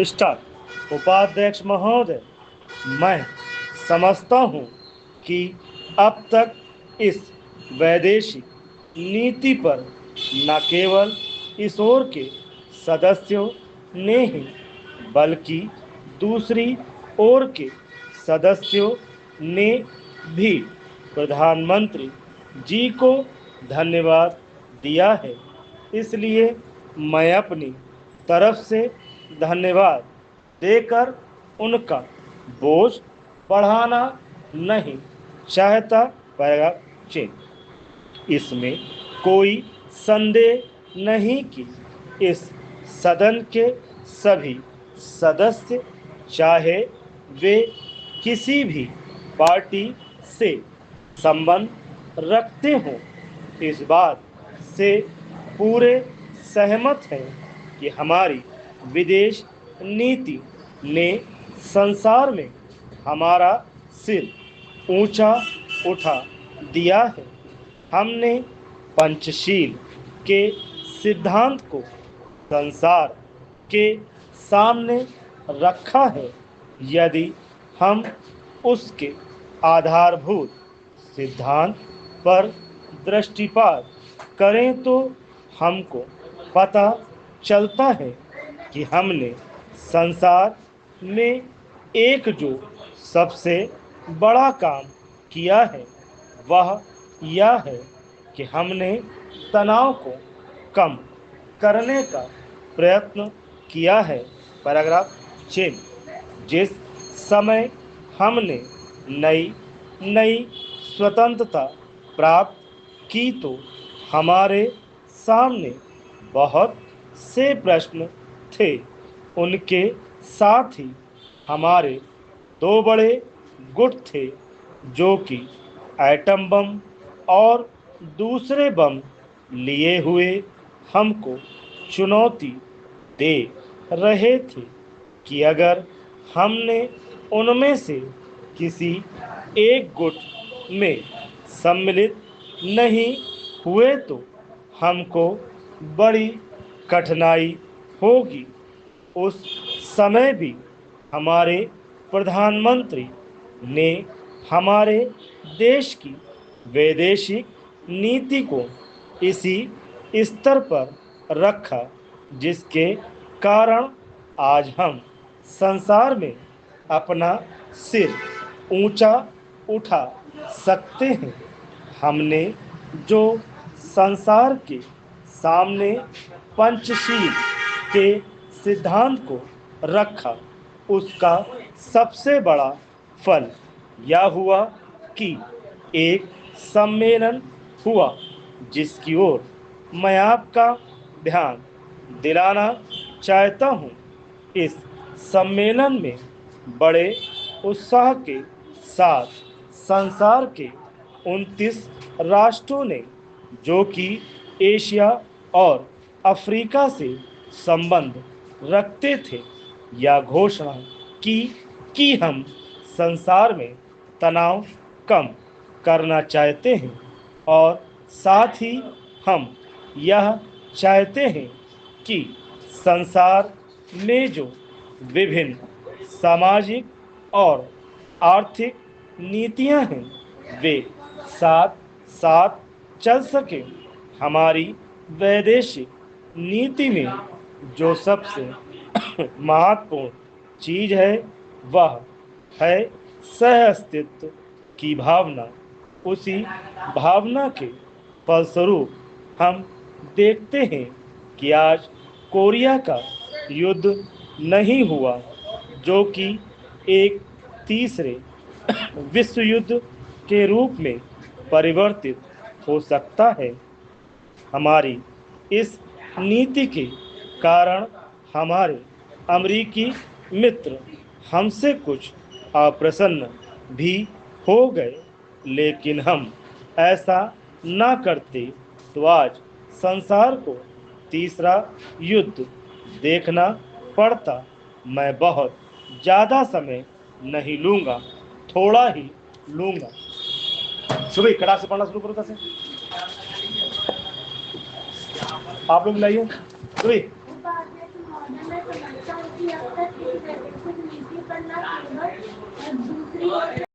Start. उपाध्यक्ष महोदय, मैं समझता हूँ कि अब तक इस वैदेशिक नीति पर न केवल इस ओर के सदस्यों ने ही बल्कि दूसरी ओर के सदस्यों ने भी प्रधानमंत्री जी को धन्यवाद दिया है। इसलिए मैं अपनी तरफ से धन्यवाद देकर उनका बोझ बढ़ाना नहीं चाहता। Paragraph check. इसमें कोई संदेह नहीं कि इस सदन के सभी सदस्य, चाहे वे किसी भी पार्टी से संबंध रखते हों, इस बात से पूरे सहमत हैं कि हमारी विदेश नीति ने संसार में हमारा सिर ऊंचा उठा दिया है। हमने पंचशील के सिद्धांत को संसार के सामने रखा है। यदि हम उसके आधारभूत सिद्धांत पर दृष्टिपात करें तो हमको पता चलता है कि हमने संसार में एक जो सबसे बड़ा काम किया है वह यह है कि हमने तनाव को कम करने का प्रयत्न किया है। पैराग्राफ 6। जिस समय हमने नई नई स्वतंत्रता प्राप्त की तो हमारे सामने बहुत से प्रश्न थे। उनके साथ ही हमारे दो बड़े गुट थे जो कि एटम बम और दूसरे बम लिए हुए हमको चुनौती दे रहे थे कि अगर हमने उनमें से किसी एक गुट में सम्मिलित नहीं हुए तो हमको बड़ी कठिनाई होगी। उस समय भी हमारे प्रधानमंत्री ने हमारे देश की वैदेशिक नीति को इसी स्तर पर रखा जिसके कारण आज हम संसार में अपना सिर ऊंचा उठा सकते हैं। हमने जो संसार के सामने पंचशील के सिद्धांत को रखा उसका सबसे बड़ा फल यह हुआ कि एक सम्मेलन हुआ जिसकी ओर मैं आपका ध्यान दिलाना चाहता हूँ। इस सम्मेलन में बड़े उत्साह के साथ संसार के 29 राष्ट्रों ने, जो कि एशिया और अफ्रीका से संबंध रखते थे, यह घोषणा की कि हम संसार में तनाव कम करना चाहते हैं और साथ ही हम यह चाहते हैं कि संसार में जो विभिन्न सामाजिक और आर्थिक नीतियां हैं वे साथ साथ चल सके। हमारी वैदेशिक नीति में जो सबसे महत्वपूर्ण चीज है वह है सह अस्तित्व की भावना। उसी भावना के फलस्वरूप हम देखते हैं कि आज कोरिया का युद्ध नहीं हुआ जो कि एक तीसरे विश्व युद्ध के रूप में परिवर्तित हो सकता है। हमारी इस नीति के कारण हमारे अमेरिकी मित्र हमसे कुछ अप्रसन्न भी हो गए, लेकिन हम ऐसा ना करते तो आज संसार को तीसरा युद्ध देखना पड़ता। मैं बहुत ज़्यादा समय नहीं लूँगा, थोड़ा ही लूँगा। सुबह कड़ा से पढ़ना शुरू करो। कैसे आप लोग लाइए सुबह। करना केवल दूसरी